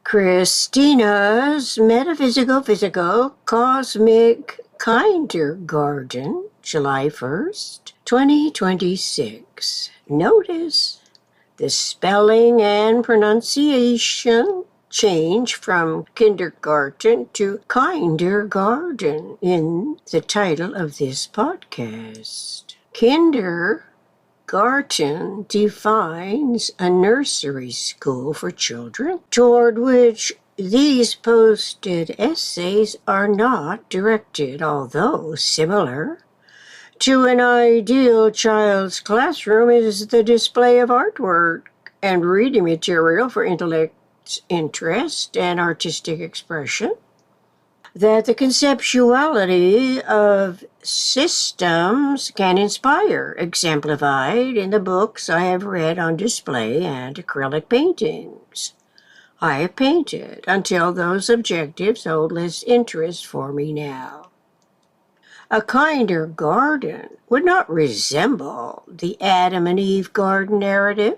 Christina's Metaphysical-Physical Cosmic Kindergarten, July 1st, 2026. Notice the spelling and pronunciation change from kindergarten to kindergarten in the title of this podcast. Kindergarten defines a nursery school for children toward which these posted essays are not directed, although similar to an ideal child's classroom is the display of artwork and reading material for intellect's interest and artistic expression. That the conceptuality of systems can inspire, exemplified in the books I have read on display and acrylic paintings I have painted, until those objectives hold less interest for me now. A kinder garden would not resemble the Adam and Eve garden narrative,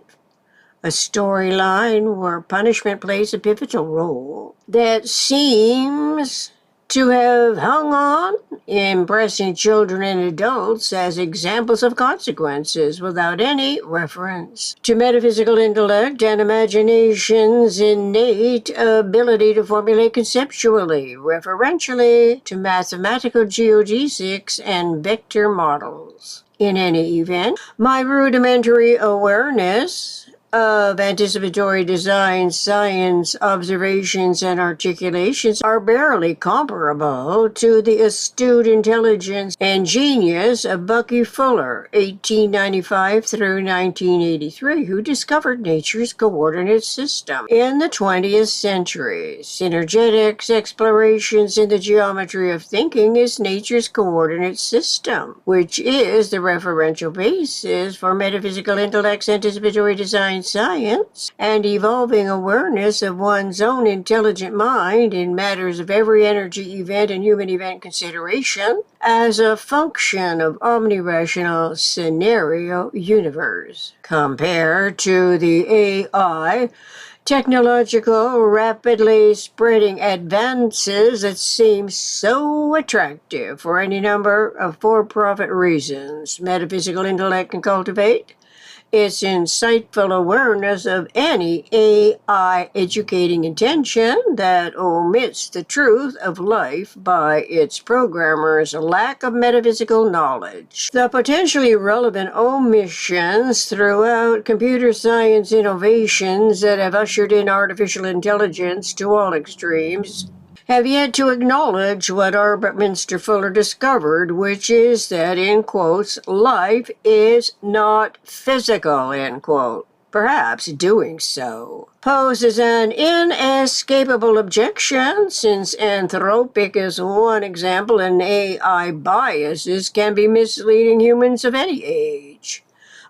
a storyline where punishment plays a pivotal role that seems to have hung on, impressing children and adults as examples of consequences without any reference to metaphysical intellect and imagination's innate ability to formulate conceptually, referentially to mathematical geodesics and vector models. In any event, my rudimentary awareness of anticipatory design, science, observations, and articulations are barely comparable to the astute intelligence and genius of Bucky Fuller, 1895 through 1983, who discovered nature's coordinate system in the 20th century. Synergetics explorations in the geometry of thinking is nature's coordinate system, which is the referential basis for metaphysical intellect's anticipatory design, science, and evolving awareness of one's own intelligent mind in matters of every energy event and human event consideration as a function of omnirational scenario universe. Compared to the AI, technological, rapidly spreading advances that seem so attractive for any number of for-profit reasons metaphysical intellect can cultivate, its insightful awareness of any AI educating intention that omits the truth of life by its programmer's lack of metaphysical knowledge. The potentially relevant omissions throughout computer science innovations that have ushered in artificial intelligence to all extremes have yet to acknowledge what Buckminster Fuller discovered, which is that, in quotes, life is not physical, end quote. Perhaps doing so poses an inescapable objection, since anthropic is one example and AI biases can be misleading humans of any age.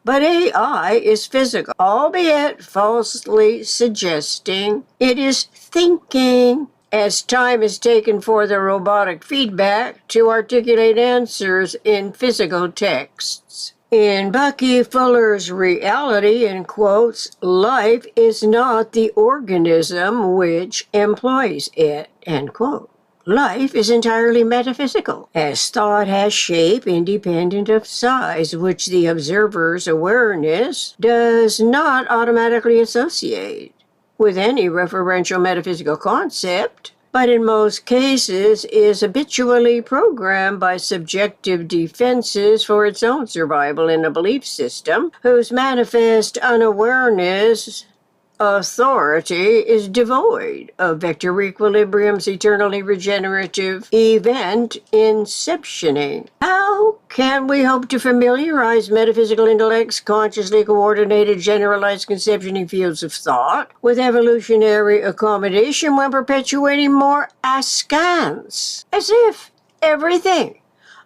But AI is physical, albeit falsely suggesting it is thinking, as time is taken for the robotic feedback to articulate answers in physical texts. In Bucky Fuller's reality, in quotes, life is not the organism which employs it, end quote. Life is entirely metaphysical, as thought has shape independent of size, which the observer's awareness does not automatically associate with any referential metaphysical concept, but in most cases is habitually programmed by subjective defenses for its own survival in a belief system whose manifest unawareness authority is devoid of vector equilibrium's eternally regenerative event inceptioning. How can we hope to familiarize metaphysical intellect's consciously coordinated generalized conceptioning fields of thought with evolutionary accommodation when perpetuating more askance, as if everything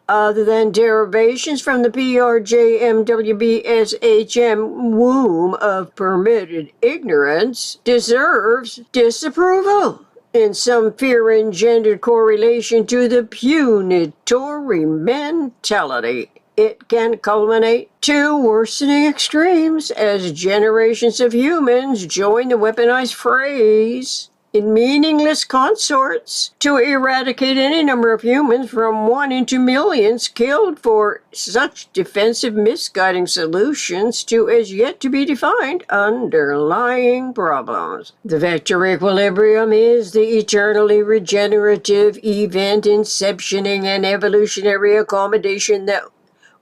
other than derivations from the PRJMWBSHM womb of permitted ignorance deserves disapproval in some fear-engendered correlation to the punitory mentality. It can culminate to worsening extremes as generations of humans join the weaponized phrase in meaningless consorts to eradicate any number of humans from 1 into millions killed for such defensive misguiding solutions to as yet to be defined underlying problems. The vector equilibrium is the eternally regenerative event inceptioning an evolutionary accommodation that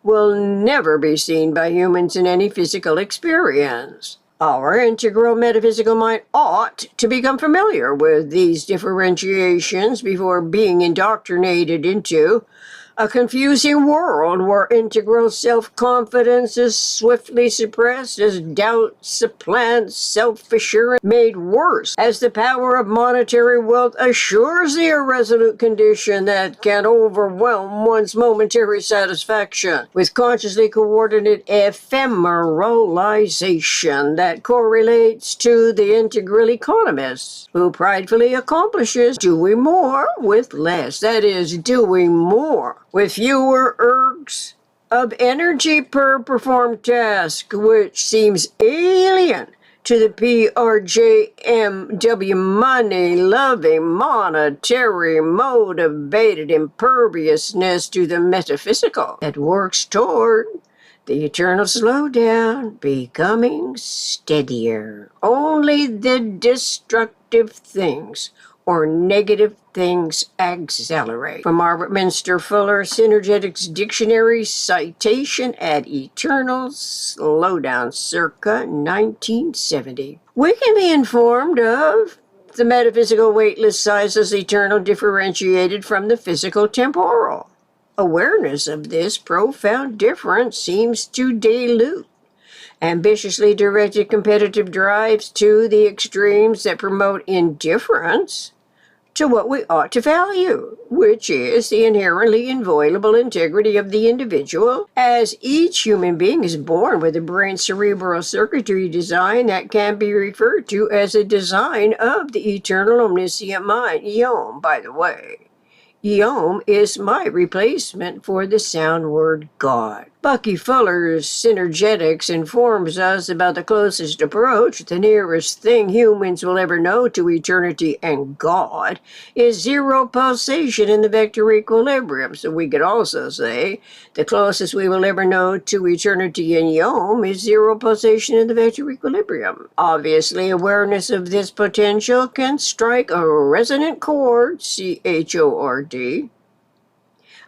will never be seen by humans in any physical experience. Our integral metaphysical mind ought to become familiar with these differentiations before being indoctrinated into a confusing world where integral self-confidence is swiftly suppressed as doubt supplants self-assurance, made worse as the power of monetary wealth assures the irresolute condition that can overwhelm one's momentary satisfaction with consciously coordinated ephemeralization that correlates to the integral economist who pridefully accomplishes doing more with less. That is, doing more with fewer ergs of energy per performed task, which seems alien to the PRJMW money-loving, monetary, motivated imperviousness to the metaphysical that works toward the eternal slowdown, becoming steadier. Only the destructive things or negative things accelerate. From Margaret Minster Fuller, Synergetics Dictionary, citation at Eternal Slowdown, circa 1970. We can be informed of the metaphysical weightless size as eternal differentiated from the physical temporal. Awareness of this profound difference seems to dilute ambitiously directed competitive drives to the extremes that promote indifference to what we ought to value, which is the inherently inviolable integrity of the individual, as each human being is born with a brain cerebral circuitry design that can be referred to as a design of the eternal omniscient mind. Yom, by the way. Yom is my replacement for the sound word God. Bucky Fuller's Synergetics informs us about the closest approach, the nearest thing humans will ever know to eternity and God, is zero pulsation in the vector equilibrium. So we could also say the closest we will ever know to eternity and Yom is zero pulsation in the vector equilibrium. Obviously, awareness of this potential can strike a resonant chord, CHORD,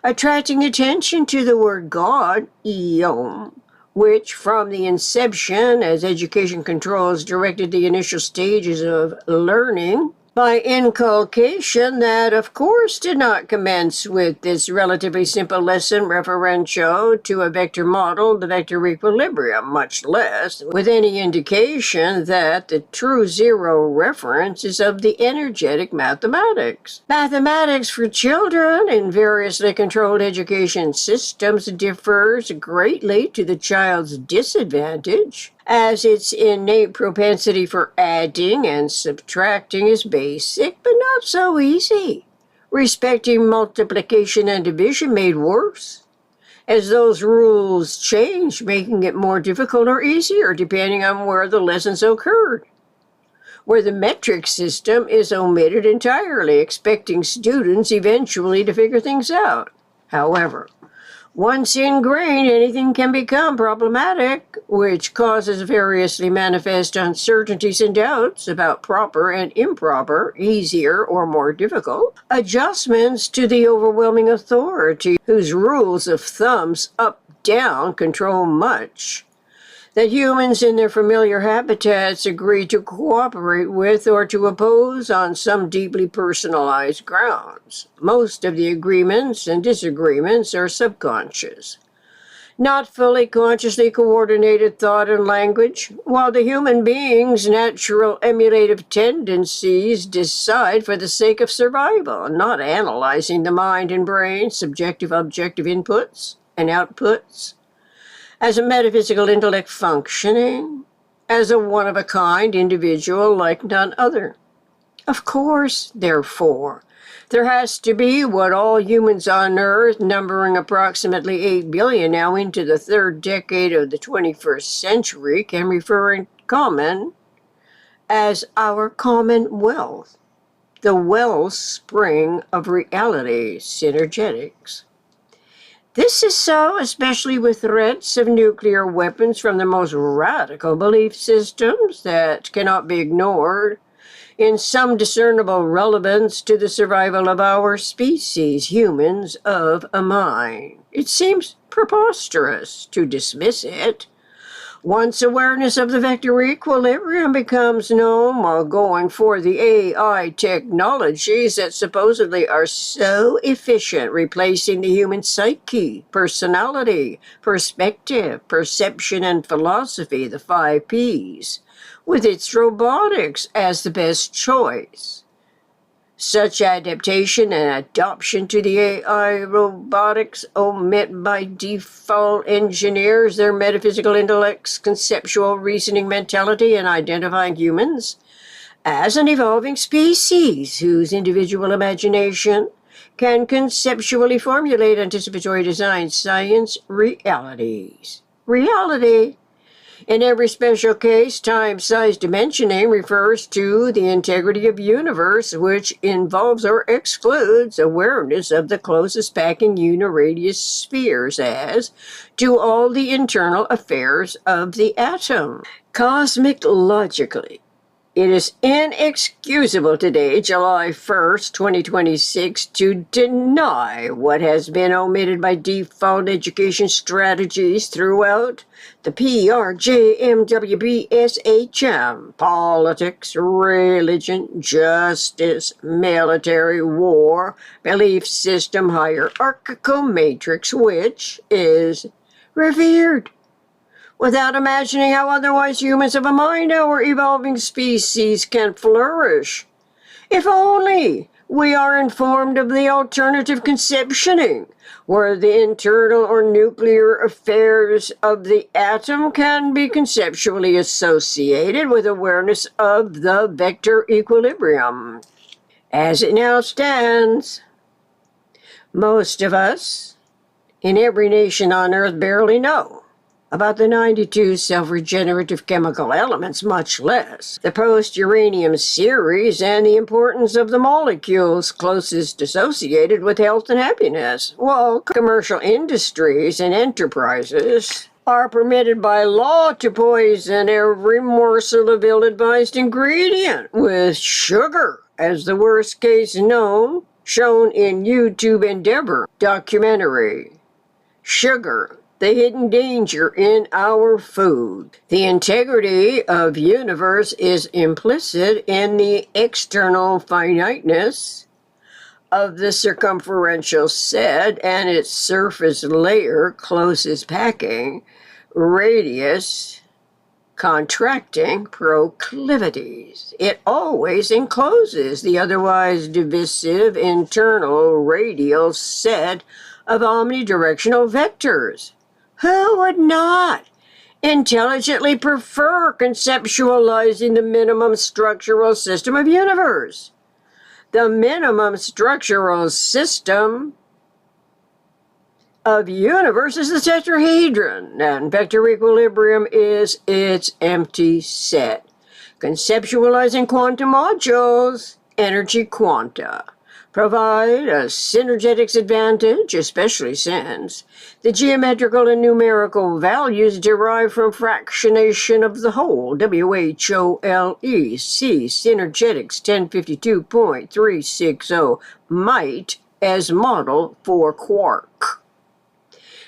attracting attention to the word God, Yom, which from the inception, as education controls directed the initial stages of learning, by inculcation that, of course, did not commence with this relatively simple lesson referential to a vector model, the vector equilibrium, much less with any indication that the true zero reference is of the energetic mathematics. Mathematics for children in variously controlled education systems differs greatly to the child's disadvantage, as its innate propensity for adding and subtracting is basic, but not so easy. Respecting multiplication and division made worse, as those rules change, making it more difficult or easier depending on where the lessons occurred. Where the metric system is omitted entirely, expecting students eventually to figure things out. However, once ingrained, anything can become problematic, which causes variously manifest uncertainties and doubts about proper and improper, easier or more difficult, adjustments to the overwhelming authority whose rules of thumbs up-down control much that humans in their familiar habitats agree to cooperate with or to oppose on some deeply personalized grounds. Most of the agreements and disagreements are subconscious, not fully consciously coordinated thought and language, while the human being's natural emulative tendencies decide for the sake of survival, not analyzing the mind and brain, subjective objective inputs and outputs, as a metaphysical intellect functioning as a one-of-a-kind individual like none other. Of course, therefore, there has to be what all humans on Earth, numbering approximately 8 billion now into the third decade of the 21st century, can refer in common as our commonwealth. the wellspring of reality, synergetics. This is so especially with threats of nuclear weapons from the most radical belief systems that cannot be ignored in some discernible relevance to the survival of our species, humans of a mind. It seems preposterous to dismiss it. Once awareness of the vector equilibrium becomes known while going for the AI technologies that supposedly are so efficient, replacing the human psyche, personality, perspective, perception, and philosophy, the 5 Ps, with its robotics as the best choice. Such adaptation and adoption to the AI robotics omit by default engineers their metaphysical intellects, conceptual reasoning mentality, and identifying humans as an evolving species whose individual imagination can conceptually formulate anticipatory design science realities. Reality. In every special case, time-size dimensioning refers to the integrity of universe, which involves or excludes awareness of the closest packing uniradius spheres as do all the internal affairs of the atom. Cosmic logically, it is inexcusable today, July 1st, 2026, to deny what has been omitted by default education strategies throughout the PRJMWBSHM: politics, religion, justice, military, war, belief system, hierarchical matrix, which is revered. Without imagining how otherwise humans of a mind, our evolving species, can flourish. If only we are informed of the alternative conceptioning, where the internal or nuclear affairs of the atom can be conceptually associated with awareness of the vector equilibrium. As it now stands, most of us in every nation on Earth barely know about the 92 self-regenerative chemical elements, much less the post-uranium series and the importance of the molecules closest associated with health and happiness. While commercial industries and enterprises are permitted by law to poison every morsel of ill-advised ingredient with sugar as the worst case known, shown in YouTube Endeavor documentary. Sugar, the hidden danger in our food. The integrity of universe is implicit in the external finiteness of the circumferential set and its surface layer closest packing, radius, contracting proclivities. It always encloses the otherwise divisive internal radial set of omnidirectional vectors. Who would not intelligently prefer conceptualizing the minimum structural system of universe? The minimum structural system of universe is the tetrahedron, and vector equilibrium is its empty set. Conceptualizing quantum modules, energy quanta, provide a synergetics advantage, especially since the geometrical and numerical values derived from fractionation of the whole, WHOLE, see Synergetics 1052.360, might as model for quark.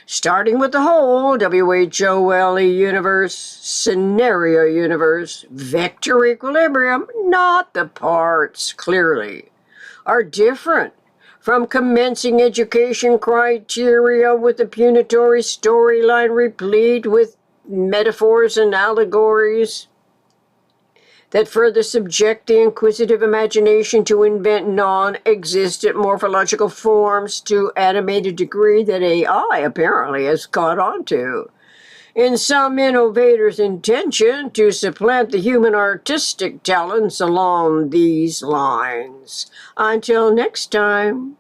Starting with the whole, WHOLE universe, scenario universe, vector equilibrium, not the parts, clearly, are different from commencing education criteria with a punitory storyline replete with metaphors and allegories that further subject the inquisitive imagination to invent non-existent morphological forms to animated degree that AI apparently has caught on to. In some innovators' intention to supplant the human artistic talents along these lines. Until next time,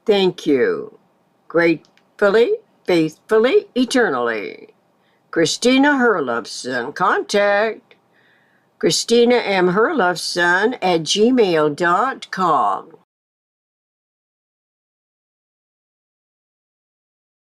thank you. Gratefully, faithfully, eternally. Christina Herlufsen. Contact Christina M. Herloveson at gmail.com.